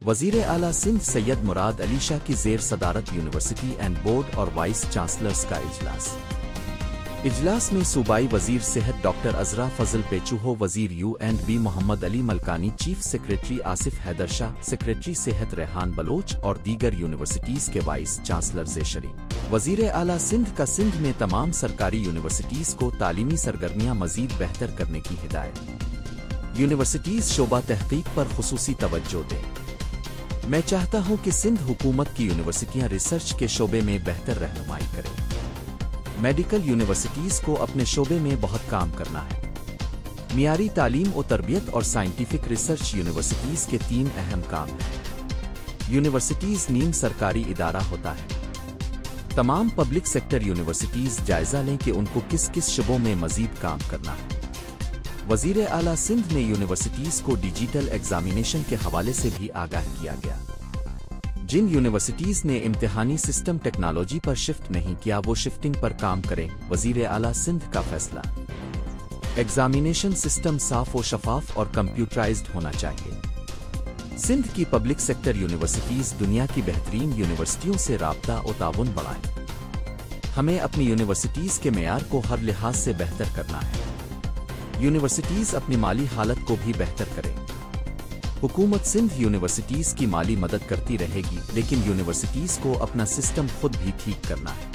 وزیر اعلیٰ سندھ سید مراد علی شاہ کی زیر صدارت یونیورسٹی اینڈ بورڈ اور وائس چانسلرز کا اجلاس میں صوبائی وزیر صحت ڈاکٹر عذرا فضل پیچوہو، وزیر U and B Muhammad Ali Malkani, chief secretary Asif Haider Shah, secretary صحت ریحان بلوچ اور دیگر یونیورسٹیز کے وائس چانسلرز شریک۔ وزیر اعلیٰ سندھ کا سندھ میں تمام سرکاری یونیورسٹیز کو تعلیمی سرگرمیاں مزید بہتر کرنے کی ہدایت۔ یونیورسٹیز شعبہ تحقیق پر خصوصی توجہ دیں۔ میں چاہتا ہوں کہ سندھ حکومت کی یونیورسٹیاں ریسرچ کے شعبے میں بہتر رہنمائی کریں۔ میڈیکل یونیورسٹیز کو اپنے شعبے میں بہت کام کرنا ہے۔ معیاری تعلیم و تربیت اور سائنٹیفک ریسرچ یونیورسٹیز کے 3 اہم کام ہیں۔ یونیورسٹیز نیم سرکاری ادارہ ہوتا ہے۔ تمام پبلک سیکٹر یونیورسٹیز جائزہ لیں کہ ان کو کس کس شعبوں میں مزید کام کرنا ہے۔ وزیر اعلیٰ سندھ نے یونیورسٹیز کو ڈیجیٹل ایگزامینیشن کے حوالے سے بھی آگاہ کیا گیا۔ جن یونیورسٹیز نے امتحانی سسٹم ٹیکنالوجی پر شفٹ نہیں کیا وہ شفٹنگ پر کام کریں۔ وزیر اعلیٰ سندھ کا فیصلہ۔ ایگزامینیشن سسٹم صاف و شفاف اور کمپیوٹرائزڈ ہونا چاہیے۔ سندھ کی پبلک سیکٹر یونیورسٹیز دنیا کی بہترین یونیورسٹیوں سے رابطہ و تعاون بڑھائیں۔ ہمیں اپنی یونیورسٹیز کے معیار کو ہر لحاظ سے بہتر کرنا ہے۔ یونیورسٹیز اپنی مالی حالت کو بھی بہتر کریں۔ حکومت سندھ یونیورسٹیز کی مالی مدد کرتی رہے گی، لیکن یونیورسٹیز کو اپنا سسٹم خود بھی ٹھیک کرنا ہے۔